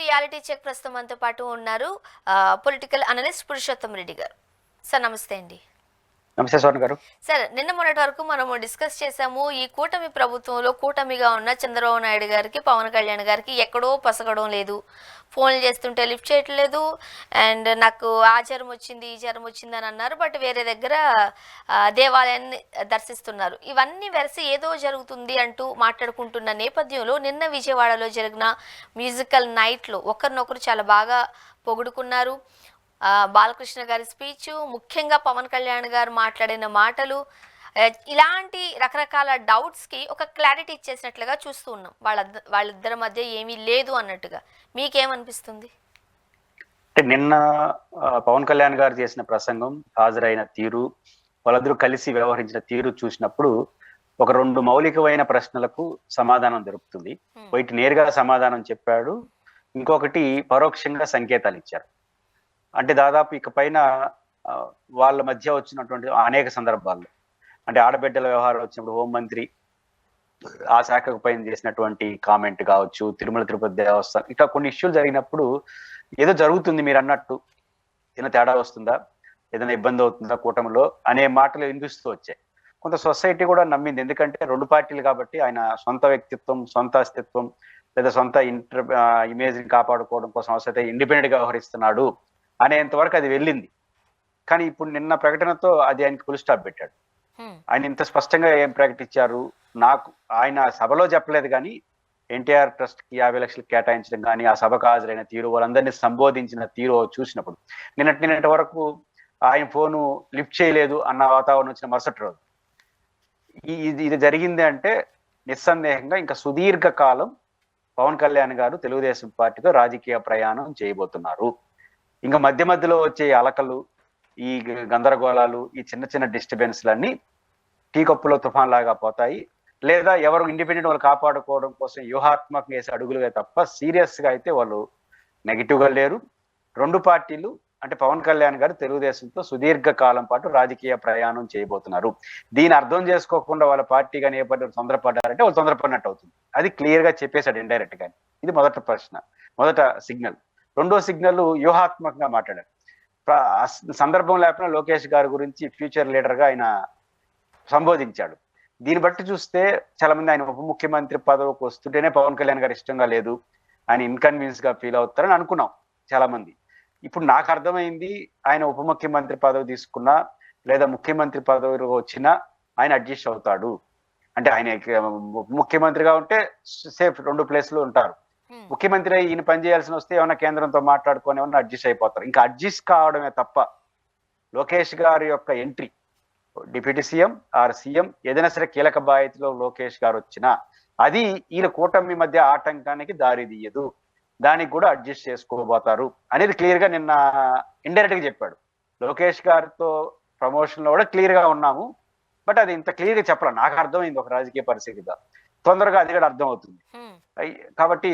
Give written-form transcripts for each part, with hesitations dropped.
Reality check ప్రస్తుతం మనతో పాటు ఉన్నారు పొలిటికల్ అనలిస్ట్ పురుషోత్తం రెడ్డి గారు. సార్ నమస్తే అండి. నమస్తే స్వర్ణ గారు. సార్ నిన్న మొన్నటి వరకు మనము డిస్కస్ చేసాము ఈ కూటమి ప్రభుత్వంలో కూటమిగా ఉన్న చంద్రబాబు నాయుడు గారికి పవన్ కళ్యాణ్ గారికి ఎక్కడో పసగడం లేదు, ఫోన్లు చేస్తుంటే లిఫ్ట్ చేయట్లేదు, అండ్ నాకు ఆ జ్వరం వచ్చింది ఈ జ్వరం వచ్చింది అని అన్నారు. బట్ వేరే దగ్గర దేవాలయాన్ని దర్శిస్తున్నారు. ఇవన్నీ వెరసి ఏదో జరుగుతుంది అంటూ మాట్లాడుకుంటున్న నేపథ్యంలో నిన్న విజయవాడలో జరిగిన మ్యూజికల్ నైట్లో ఒకరినొకరు చాలా బాగా పొగుడుకున్నారు. బాలకృష్ణ గారి స్పీచ్, ముఖ్యంగా పవన్ కళ్యాణ్ గారు మాట్లాడిన మాటలు, ఇలాంటి రకరకాల డౌట్స్కి ఒక క్లారిటీ ఇచ్చేసినట్లుగా చూస్తూ ఉన్నాం. వాళ్ళిద్దరి మధ్య ఏమీ లేదు అన్నట్టుగా. మీకేమనిపిస్తుంది? నిన్న పవన్ కళ్యాణ్ గారు చేసిన ప్రసంగం, హాజరైన తీరు, వాళ్ళందరూ కలిసి వ్యవహరించిన తీరు చూసినప్పుడు ఒక రెండు మౌలికమైన ప్రశ్నలకు సమాధానం దొరుకుతుంది. ఒకటి నేరుగా సమాధానం చెప్పాడు, ఇంకొకటి పరోక్షంగా సంకేతాలు ఇచ్చారు. అంటే దాదాపు ఇక పైన వాళ్ళ మధ్య వచ్చినటువంటి అనేక సందర్భాల్లో, అంటే ఆడబిడ్డల వ్యవహారం వచ్చినప్పుడు హోంమంత్రి ఆ శాఖకు పైన చేసినటువంటి కామెంట్ కావచ్చు, తిరుమల తిరుపతి దేవస్థానం, ఇట్లా కొన్ని ఇష్యూలు జరిగినప్పుడు ఏదో జరుగుతుంది మీరు అన్నట్టు, ఏదైనా తేడా వస్తుందా, ఏదైనా ఇబ్బంది అవుతుందా కూటమిలో అనే మాటలు వినిపిస్తూ వచ్చాయి. కొంత సొసైటీ కూడా నమ్మింది, ఎందుకంటే రెండు పార్టీలు కాబట్టి ఆయన సొంత వ్యక్తిత్వం, సొంత అస్తిత్వం లేదా సొంత ఇమేజ్ ని కాపాడుకోవడం కోసం అవసరం ఇండిపెండెంట్ గా వ్యవహరిస్తున్నాడు అనేంత వరకు అది వెళ్ళింది. కానీ ఇప్పుడు నిన్న ప్రకటనతో అది ఆయనకి ఫుల్ స్టాప్ పెట్టాడు. ఆయన ఇంత స్పష్టంగా ఏం ప్రకటించారు, నాకు ఆయన సభలో చెప్పలేదు కానీ ఎన్టీఆర్ ట్రస్ట్ కి 50 లక్షలు కేటాయించడం కానీ, ఆ సభకు హాజరైన తీరు, వాళ్ళందరినీ సంబోధించిన తీరు చూసినప్పుడు నిన్నటి వరకు ఆయన ఫోను లిఫ్ట్ చేయలేదు అన్న వాతావరణం వచ్చిన మరుసటి రోజు ఇది జరిగింది అంటే నిస్సందేహంగా ఇంకా సుదీర్ఘ కాలం పవన్ కళ్యాణ్ గారు తెలుగుదేశం పార్టీతో రాజకీయ ప్రయాణం చేయబోతున్నారు. ఇంకా మధ్య మధ్యలో వచ్చే అలకలు, ఈ గందరగోళాలు, ఈ చిన్న చిన్న డిస్టర్బెన్స్లన్నీ టీ కప్పులో తుఫాన్ లాగా పోతాయి. లేదా ఎవరు ఇండిపెండెంట్ వాళ్ళు కాపాడుకోవడం కోసం వ్యూహాత్మకంగా వేసే అడుగులుగా తప్ప సీరియస్ గా అయితే వాళ్ళు నెగిటివ్ గా లేరు. రెండు పార్టీలు అంటే పవన్ కళ్యాణ్ గారు తెలుగుదేశంతో సుదీర్ఘ కాలం పాటు రాజకీయ ప్రయాణం చేయబోతున్నారు. దీన్ని అర్థం చేసుకోకుండా వాళ్ళ పార్టీగా తొందరపడ్డారంటే వాళ్ళు తొందరపడినట్టు అవుతుంది. అది క్లియర్ గా చెప్పేశాడు ఇండైరెక్ట్ గా. ఇది మొదటి ప్రశ్న, మొదట సిగ్నల్. రెండో సిగ్నల్ వ్యూహాత్మకంగా మాట్లాడారు. సందర్భం లేకపోయినా లోకేష్ గారి గురించి ఫ్యూచర్ లీడర్ గా ఆయన సంబోధించాడు. దీన్ని బట్టి చూస్తే చాలా మంది ఆయన ఉప ముఖ్యమంత్రి పదవికి వస్తుంటేనే పవన్ కళ్యాణ్ గారు ఇష్టంగా లేదు, ఆయన ఇన్కన్వీనియన్స్ గా ఫీల్ అవుతారని అనుకున్నాం చాలా మంది. ఇప్పుడు నాకు అర్థమైంది, ఆయన ఉప ముఖ్యమంత్రి పదవి తీసుకున్నా లేదా ముఖ్యమంత్రి పదవి వచ్చినా ఆయన అడ్జస్ట్ అవుతాడు. అంటే ఆయన ఉప ముఖ్యమంత్రిగా ఉంటే సేఫ్, రెండు ప్లేస్లు ఉంటారు. ముఖ్యమంత్రి ఈయన పని చేయాల్సిన వస్తే ఏమన్నా కేంద్రంతో మాట్లాడుకొని ఏమన్నా అడ్జస్ట్ అయిపోతారు. ఇంకా అడ్జస్ట్ కావడమే తప్ప లోకేష్ గారి యొక్క entry, deputy CM are CM ఏదైనా సరే కీలక బాధ్యతలో లోకేష్ గారు వచ్చినా అది ఈయన కూటమి మధ్య ఆటంకానికి దారి తీయదు, దానికి కూడా అడ్జస్ట్ చేసుకోబోతారు అనేది క్లియర్ గా నిన్న ఇండైరెక్ట్ గా చెప్పాడు. లోకేష్ గారితో ప్రమోషన్ లో కూడా క్లియర్ గా ఉన్నాము, బట్ అది ఇంత క్లియర్ గా చెప్పాలి. నాకు అర్థమైంది ఒక రాజకీయ పరిస్థితిగా, తొందరగా అది కూడా అర్థం అవుతుంది. కాబట్టి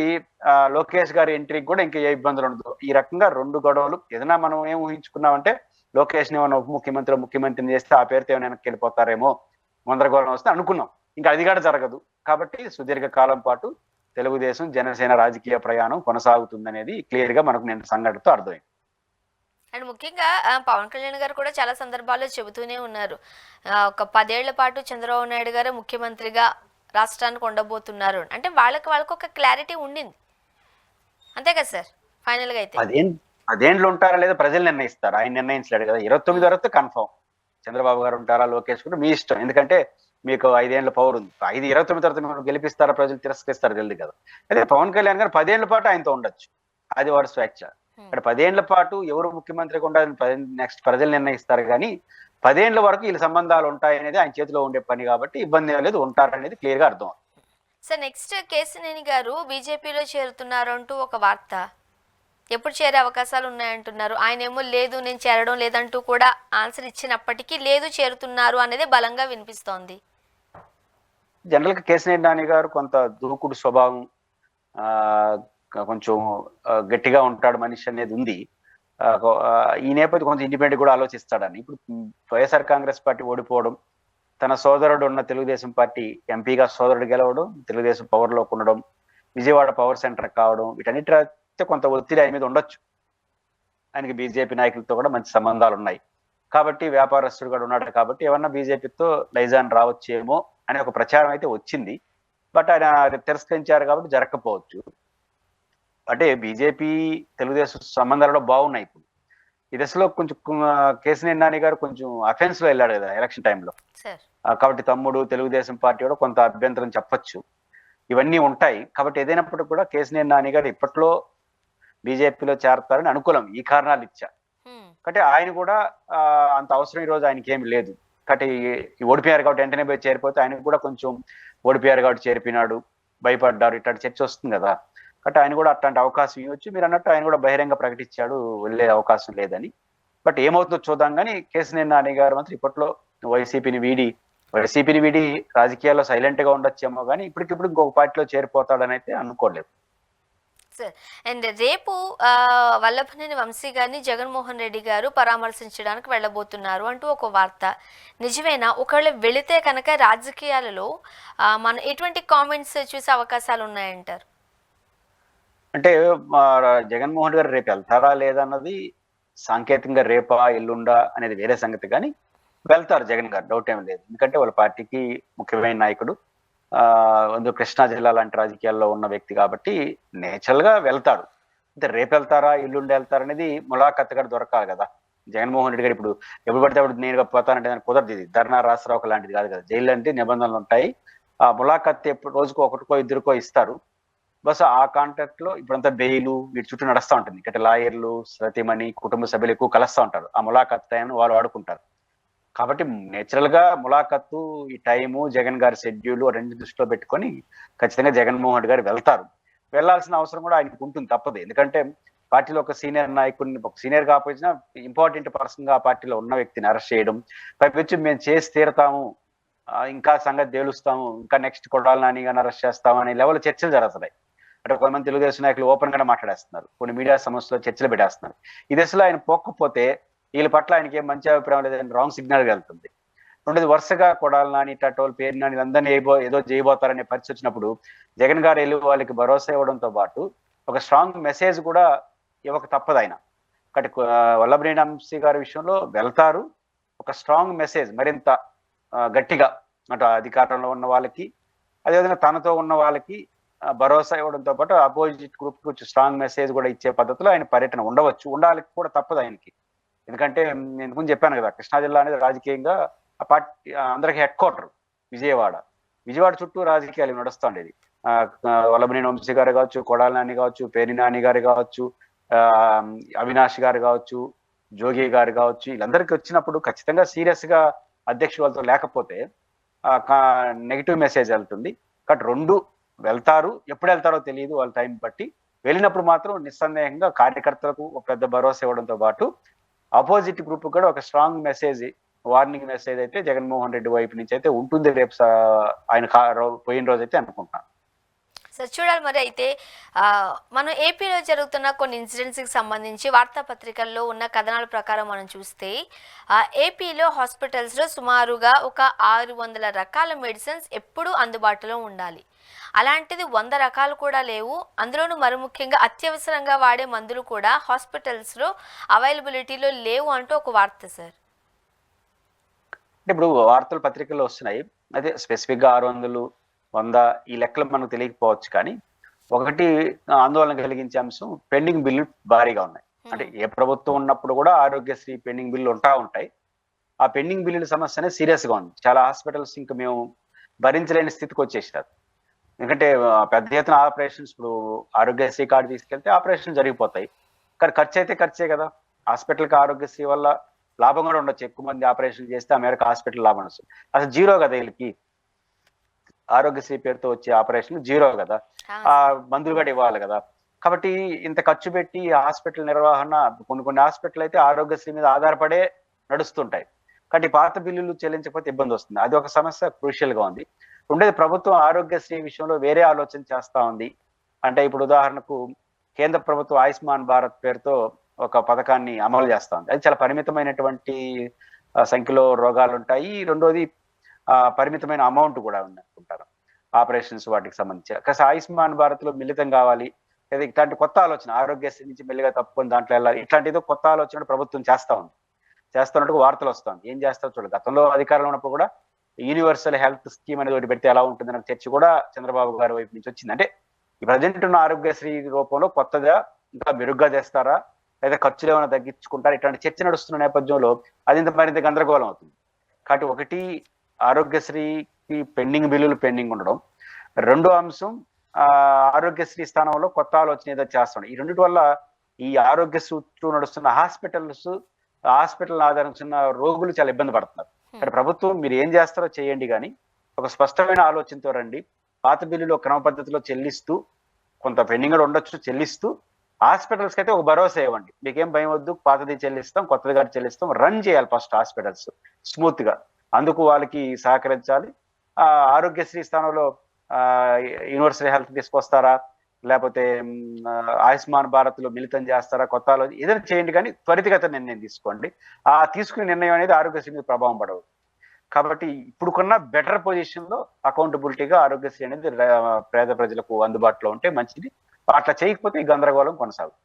లోకేష్ గారి ఎంట్రీకి కూడా ఇంకా ఏ ఇబ్బందులు ఉండదు. ఈ రకంగా రెండు గొడవలు ఏదైనా మనం ఏం ఊహించుకున్నామంటే లోకేష్ ని ఏమైనా ఉప ముఖ్యమంత్రిని చేస్తే ఆ పేరుతో ఏమైనా వెళ్ళిపోతారేమో, గందరగోళం వస్తే అనుకున్నాం. ఇంకా అది కూడా జరగదు. కాబట్టి సుదీర్ఘ కాలం పాటు తెలుగుదేశం జనసేన రాజకీయ ప్రయాణం కొనసాగుతుందనేది క్లియర్ గా మనకు నేను సంఘటనతో అర్థమైంది. అండ్ ముఖ్యంగా పవన్ కళ్యాణ్ గారు కూడా చాలా సందర్భాల్లో చెబుతూనే ఉన్నారు, ఒక 10 ఏళ్ల పాటు చంద్రబాబు నాయుడు గారు ముఖ్యమంత్రిగా రాష్ట్రానికి ఉండబోతున్నారు. అంటే వాళ్ళకి ఒక క్లారిటీ ఉండింది, అంతే కదా సార్? ఫైనల్ గా అయితే అదేంట్లో ఉంటారా లేదా ప్రజలు నిర్ణయిస్తారు, ఆయన నిర్ణయించలేడు కదా. 29 వరకు కన్ఫర్మ్ చంద్రబాబు గారు ఉంటారా, లోకేష్ కూడా మీ ఇష్టం. ఎందుకంటే మీకు 5 ఏళ్ల పవర్ ఉంది. 29 తర్వాత మీరు గెలిపిస్తారా, ప్రజలు తిరస్కరిస్తారా తెలియదు కదా. అదే పవన్ కళ్యాణ్ గారు 10 ఏళ్ల పాటు ఆయనతో ఉండొచ్చు, అది వాడు స్వేచ్ఛ. ఇక్కడ 10 ఏళ్ల పాటు ఎవరు ముఖ్యమంత్రిగా ఉండాలని నెక్స్ట్ ప్రజలు నిర్ణయిస్తారు. కానీ 10 ఏళ్ల వరకు వీళ్ళ సంబంధాలు ఉంటాయనేది ఆయన చేతిలో ఉండే పని కాబట్టి ఇబ్బంది లేదు, ఉంటారనేది క్లియర్ గా అర్థం. సార్ నెక్స్ట్ కేశినేని గారు బీజేపీలో చేరుతున్నారు అంటూ ఒక వార్త, ఎప్పుడు చేరే అవకాశాలు ఉన్నాయంటున్నారు. ఆయన ఏమో లేదు నేను చేరడం లేదంటూ కూడా ఆన్సర్ ఇచ్చినప్పటికీ లేదు చేరుతున్నారు అనేది బలంగా వినిపిస్తోంది. జనరల్ గా కేశినేని నాని గారు కొంత దూకుడు స్వభావం, కొంచెం గట్టిగా ఉంటాడు మనిషి అనేది ఉంది. ఈ నేపథ్యం కొంచెం ఇండిపెండెంట్ కూడా ఆలోచిస్తాడని. ఇప్పుడు వైఎస్ఆర్ కాంగ్రెస్ పార్టీ ఓడిపోవడం, తన సోదరుడు ఉన్న తెలుగుదేశం పార్టీ ఎంపీగా సోదరుడు గెలవడం, తెలుగుదేశం పవర్ లోకి ఉండడం, విజయవాడ పవర్ సెంటర్ కావడం, వీటన్నిటి కొంత ఒత్తిడి ఆయన మీద ఉండొచ్చు. ఆయనకి బీజేపీ నాయకులతో కూడా మంచి సంబంధాలు ఉన్నాయి కాబట్టి, వ్యాపారస్తుడు కూడా ఉన్నాడు కాబట్టి ఏమన్నా బీజేపీతో లైజాన్ రావచ్చేమో అనే ఒక ప్రచారం అయితే వచ్చింది. బట్ ఆయన తిరస్కరించారు కాబట్టి జరగకపోవచ్చు. అంటే బీజేపీ తెలుగుదేశం సంబంధాలు కూడా బాగున్నాయి ఇప్పుడు. ఈ దశలో కొంచెం కేసినేని నాని గారు కొంచెం అఫెన్స్ లో వెళ్ళాడు కదా ఎలక్షన్ టైంలో. కాబట్టి తమ్ముడు తెలుగుదేశం పార్టీ కూడా కొంత అభ్యంతరం చెప్పొచ్చు. ఇవన్నీ ఉంటాయి కాబట్టి ఏదైనప్పటికీ కూడా కేసినేని నాని గారు ఇప్పట్లో బీజేపీలో చేరతారని అనుకూలం ఈ కారణాలు ఇచ్చా. కాబట్టి ఆయన కూడా అంత అవసరం ఈ రోజు ఆయనకి ఏమి లేదు. కాబట్టి ఓడిపోయారు కాబట్టి వెంటనే పోయి చేరిపోతే ఆయనకు కూడా కొంచెం ఓడిపోయారు కాబట్టి చేరిపోయినాడు, భయపడ్డారు, ఇట్లాంటి చర్చ వస్తుంది కదా. కాబట్టి ఆయన కూడా అట్లాంటి అవకాశం ఇవ్వచ్చు. మీరు అన్నట్టు ఆయన కూడా బహిరంగ ప్రకటించాడు వెళ్ళే అవకాశం లేదని. బట్ ఏమవుతుందో చూద్దాం. కానీ కేసినేని నాని గారు మాత్రం ఇప్పట్లో వైసీపీని వీడి రాజకీయాల్లో సైలెంట్ గా ఉండొచ్చేమో కానీ ఇప్పటికిప్పుడు ఇంకొక పార్టీలో చేరిపోతాడని అయితే అనుకోలేదు. సార్ అండ్ రేపు వల్లభనేని వంశీ గారిని జగన్మోహన్ రెడ్డి గారు పరామర్శించడానికి వెళ్ళబోతున్నారు అంటూ ఒక వార్త నిజమేనా? ఒకవేళ వెళితే కనుక రాజకీయాలలో మనం ఎటువంటి కామెంట్స్ చూసే అవకాశాలు ఉన్నాయంటారు? అంటే జగన్మోహన్ గారు రేపు వెళ్తారా లేదన్నది సాంకేతికంగా రేపా ఎల్లుండా అనేది వేరే సంగతి. కానీ వెళ్తారు జగన్ గారు, డౌట్ ఏం లేదు. ఎందుకంటే వాళ్ళ పార్టీకి ముఖ్యమైన నాయకుడు, కృష్ణా జిల్లా లాంటి రాజకీయాల్లో ఉన్న వ్యక్తి కాబట్టి నేచురల్ గా వెళ్తాడు. అంటే రేపు వెళ్తారా ఎల్లుండి వెళ్తారా అనేది ములాఖత్ కూడా దొరకాలి కదా. జగన్మోహన్ రెడ్డి గారు ఇప్పుడు ఎప్పుడు పడితే అప్పుడు నేరుగా పోతానంటే దానికి కుదరదు. ఇది ధర్నా రాష్ట్రావు లాంటిది కాదు కదా. జైలు అంటే నిబంధనలు ఉంటాయి. ఆ ములాఖత్ ఎప్పుడు రోజుకు ఒకటికో ఇద్దరికో ఇస్తారు. బస్ ఆ కాంటాక్ట్ లో ఇప్పుడంతా బెయిలు వీటి చుట్టూ నడుస్తూ ఉంటుంది. ఇక్కడ లాయర్లు, సతీమణి, కుటుంబ సభ్యులు ఎక్కువ కలుస్తూ ఉంటారు. ఆ ములాఖత్ టైంను వాళ్ళు వాడుకుంటారు. కాబట్టి నేచురల్ గా ములాఖత్తు, ఈ టైము, జగన్ గారి షెడ్యూల్ రెండు దృష్టిలో పెట్టుకొని ఖచ్చితంగా జగన్మోహన్ గారు వెళ్తారు. వెళ్లాల్సిన అవసరం కూడా ఆయనకు ఉంటుంది, తప్పదు. ఎందుకంటే పార్టీలో ఒక సీనియర్ నాయకుడిని, ఒక సీనియర్ కాకపోయినా ఇంపార్టెంట్ పర్సన్ గా పార్టీలో ఉన్న వ్యక్తిని అరెస్ట్ చేయడం, పైపెచ్చి మేము చేసి తీరుతాము, ఇంకా సంగతి తేలుస్తాము, ఇంకా నెక్స్ట్ కొడాలి నాని గారిని అరెస్ట్ చేస్తాము అనే లెవెల్ చర్చలు జరుగుతున్నాయి. అంటే కొంతమంది తెలుగుదేశం నాయకులు ఓపెన్ గా మాట్లాడేస్తున్నారు, కొన్ని మీడియా సంస్థలో చర్చలు పెట్టేస్తున్నారు. ఈ దశలో ఆయన పోకపోతే వీళ్ళ పట్ల ఆయనకి ఏం మంచి అభిప్రాయం లేదని రాంగ్ సిగ్నల్ వెళ్తుంది. రెండోది, వరుసగా కొడాలి నాని, టటోల్, పేరు నాని అందరినీ ఏదో చేయబోతారనే పరిస్థితి వచ్చినప్పుడు జగన్ గారు వెళ్ళి వాళ్ళకి భరోసా ఇవ్వడంతో పాటు ఒక స్ట్రాంగ్ మెసేజ్ కూడా ఇవ్వక తప్పదు ఆయన. కాబట్టి వల్లభనేని వంశీ గారి విషయంలో వెళ్తారు, ఒక స్ట్రాంగ్ మెసేజ్ మరింత గట్టిగా అటు అధికారంలో ఉన్న వాళ్ళకి, అదేవిధంగా తనతో ఉన్న వాళ్ళకి భరోసా ఇవ్వడంతో పాటు అపోజిట్ గ్రూప్ కి స్ట్రాంగ్ మెసేజ్ కూడా ఇచ్చే పద్ధతిలో ఆయన పర్యటన ఉండవచ్చు, ఉండాలి కూడా తప్పదు ఆయనకి. ఎందుకంటే నేను ముందు చెప్పాను కదా, కృష్ణా జిల్లా అనేది రాజకీయంగా ఆ పార్టీ అందరికి హెడ్ క్వార్టర్ విజయవాడ చుట్టూ రాజకీయాలు నడుస్తూ ఉండేది. వల్లభనేని వంశీ గారు కావచ్చు, కొడాలి నాని కావచ్చు, పేర్ని నాని గారు కావచ్చు, అవినాష్ గారు కావచ్చు, జోగి గారు కావచ్చు, వీళ్ళందరికీ వచ్చినప్పుడు ఖచ్చితంగా సీరియస్ గా అధ్యక్షుడు వాళ్ళతో లేకపోతే నెగిటివ్ మెసేజ్ వెళ్తుంది. కాబట్టి రెండు వెళ్తారు, ఎప్పుడు వెళ్తారో తెలియదు, వాళ్ళ టైం బట్టి. వెళ్ళినప్పుడు మాత్రం నిస్సందేహంగా కార్యకర్తలకు ఒక పెద్ద భరోసా ఇవ్వడంతో పాటు అపోజిట్ గ్రూప్ కూడా ఒక స్ట్రాంగ్ మెసేజ్, వార్నింగ్ మెసేజ్ అయితే జగన్మోహన్ రెడ్డి వైపు నుంచి అయితే ఉంటుంది రేపు ఆయన పోయిన రోజు అయితే అనుకుంటున్నాను. సార్ చూడాలి. మరి అయితే మనం ఏపీలో జరుగుతున్న కొన్ని ఇన్సిడెంట్స్కి సంబంధించి వార్తాపత్రికల్లో ఉన్న కథనాల ప్రకారం మనం చూస్తే ఏపీలో హాస్పిటల్స్లో సుమారుగా ఒక 600 రకాల మెడిసిన్స్ ఎప్పుడూ అందుబాటులో ఉండాలి. అలాంటిది 100 రకాలు కూడా లేవు. అందులోనూ మరి ముఖ్యంగా అత్యవసరంగా వాడే మందులు కూడా హాస్పిటల్స్లో అవైలబిలిటీలో లేవు అంటూ ఒక వార్త సార్. అంటే ఇప్పుడు వార్తలు పత్రికల్లో వస్తున్నాయి, అదే స్పెసిఫిక్ గా 600, 100 ఈ లెక్కలు మనకు తెలియకపోవచ్చు. కానీ ఒకటి ఆందోళన కలిగించే అంశం, పెండింగ్ బిల్లు భారీగా ఉన్నాయి. అంటే ఏ ప్రభుత్వం ఉన్నప్పుడు కూడా ఆరోగ్యశ్రీ పెండింగ్ బిల్లు ఉంటాయి. ఆ పెండింగ్ బిల్లుల సమస్య అనేది సీరియస్ గా ఉంది. చాలా హాస్పిటల్స్ ఇంకా మేము భరించలేని స్థితికి వచ్చేసారు. ఎందుకంటే పెద్ద ఎత్తున ఆపరేషన్స్, ఇప్పుడు ఆరోగ్యశ్రీ కార్డు తీసుకెళ్తే ఆపరేషన్ జరిగిపోతాయి, కానీ ఖర్చు అయితే ఖర్చే కదా. హాస్పిటల్కి ఆరోగ్యశ్రీ వల్ల లాభం కూడా ఉండొచ్చు, ఎక్కువ మంది ఆపరేషన్ చేస్తే ఆ మేరకు హాస్పిటల్ లాభం వస్తుంది. అసలు జీరో కదా వీళ్ళకి, ఆరోగ్యశ్రీ పేరుతో వచ్చే ఆపరేషన్ జీరో కదా, ఆ మందులు కూడా ఇవ్వాలి కదా. కాబట్టి ఇంత ఖర్చు పెట్టి హాస్పిటల్ నిర్వహణ, కొన్ని హాస్పిటల్ అయితే ఆరోగ్యశ్రీ మీద ఆధారపడే నడుస్తుంటాయి. కాబట్టి పాత బిల్లులు చెల్లించకపోతే ఇబ్బంది వస్తుంది. అది ఒక సమస్య క్రూషియల్ గా ఉంది. ఉండేది, ప్రభుత్వం ఆరోగ్యశ్రీ విషయంలో వేరే ఆలోచన చేస్తా ఉంది. అంటే ఇప్పుడు ఉదాహరణకు కేంద్ర ప్రభుత్వం ఆయుష్మాన్ భారత్ పేరుతో ఒక పథకాన్ని అమలు చేస్తా ఉంది. అది చాలా పరిమితమైనటువంటి సంఖ్యలో రోగాలు ఉంటాయి. రెండోది పరిమితమైన అమౌంట్ కూడా ఉంది అనుకుంటారు ఆపరేషన్స్ వాటికి సంబంధించి. కాస్త ఆయుష్మాన్ భారత్ లో మిళితం కావాలి, లేదా ఇట్లాంటి కొత్త ఆలోచన ఆరోగ్యశ్రీ నుంచి మెల్లిగా తప్పుకొని దాంట్లో వెళ్ళాలి, ఇట్లాంటిదో కొత్త ఆలోచన ప్రభుత్వం చేస్తున్నట్టుగా వార్తలు వస్తాం. ఏం చేస్తారో చూడాలి. గతంలో అధికారంలో ఉన్నప్పుడు కూడా యూనివర్సల్ హెల్త్ స్కీమ్ అనేది ఒకటి పెడితే ఎలా ఉంటుంది అనే చర్చ కూడా చంద్రబాబు గారి వైపు నుంచి వచ్చింది. అంటే ఈ ప్రజెంట్ ఉన్న ఆరోగ్యశ్రీ రూపంలో కొత్తగా ఇంకా మెరుగ్గా చేస్తారా, లేదా ఖర్చులు ఏమైనా తగ్గించుకుంటారా, ఇట్లాంటి చర్చ నడుస్తున్న నేపథ్యంలో అది మరింత గందరగోళం అవుతుంది. కాబట్టి ఒకటి ఆరోగ్యశ్రీకి బిల్లులు పెండింగ్ ఉండడం, రెండో అంశం ఆరోగ్యశ్రీ స్థానంలో కొత్త ఆలోచన ఏదో చేస్తాం. ఈ రెండింటి వల్ల ఈ ఆరోగ్య చుట్టూ నడుస్తున్న హాస్పిటల్ ఆధారించిన రోగులు చాలా ఇబ్బంది పడుతున్నారు. కానీ ప్రభుత్వం మీరు ఏం చేస్తారో చేయండి, కానీ ఒక స్పష్టమైన ఆలోచనతో రండి. పాత బిల్లులో క్రమ పద్ధతిలో చెల్లిస్తూ, కొంత పెండింగ్ కూడా ఉండొచ్చు, చెల్లిస్తూ హాస్పిటల్స్కి అయితే ఒక భరోసా ఇవ్వండి. మీకేం భయం వద్దు, పాతది చెల్లిస్తాం, కొత్తది గారు చెల్లిస్తాం, రన్ చేయాలి ఫస్ట్ హాస్పిటల్స్ స్మూత్ గా. అందుకు వాళ్ళకి సహకరించాలి. ఆరోగ్యశ్రీ స్థానంలో యూనివర్సల్ హెల్త్ తీసుకొస్తారా, లేకపోతే ఆయుష్మాన్ భారత్ లో మిళితం చేస్తారా, కొత్త ఆలోచన ఏదైనా చేయండి, కానీ త్వరితగత నిర్ణయం తీసుకోండి. ఆ తీసుకునే నిర్ణయం అనేది ఆరోగ్యశ్రీ మీద ప్రభావం పడవు. కాబట్టి ఇప్పుడుకున్న బెటర్ పొజిషన్ లో అకౌంటబిలిటీగా ఆరోగ్యశ్రీ అనేది పేద ప్రజలకు అందుబాటులో ఉంటే మంచిది. అట్లా చేయకపోతే ఈ గందరగోళం కొనసాగుతుంది.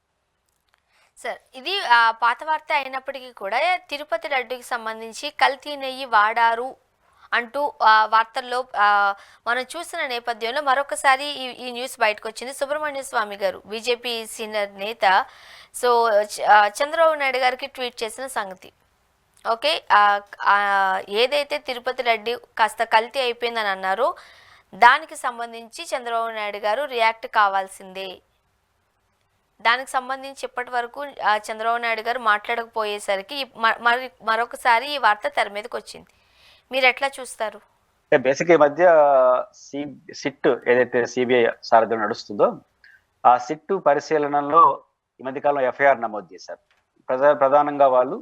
సార్, ఇది పాత వార్త అయినప్పటికీ కూడా తిరుపతి లడ్డూకి సంబంధించి కల్తీ నెయ్యి వాడారు అంటూ వార్తల్లో మనం చూసిన నేపథ్యంలో మరొకసారి ఈ న్యూస్ బయటకు వచ్చింది. సుబ్రహ్మణ్య స్వామి గారు, బీజేపీ సీనియర్ నేత, సో చంద్రబాబు నాయుడు గారికి ట్వీట్ చేసిన సంగతి. ఓకే, ఏదైతే తిరుపతి లడ్డు కాస్త కల్తీ అయిపోయిందని అన్నారో దానికి సంబంధించి చంద్రబాబు నాయుడు గారు రియాక్ట్ కావాల్సిందే. దానికి సంబంధించి ఇప్పటి వరకు చంద్రబాబు నాయుడు గారు మాట్లాడకపోయేసరికి మరొకసారి ఈ వార్త తెర మీదకి వచ్చింది. మీరు ఎట్లా చూస్తారు? బేసిక్ ఈ మధ్య సిట్ ఏదైతే సిబిఐ సారథ్యం నడుస్తుందో ఆ సిట్ పరిశీలనలో ఈ మధ్య కాలంలో ఎఫ్ఐఆర్ నమోదు చేశారు. ప్రధానంగా వాళ్ళు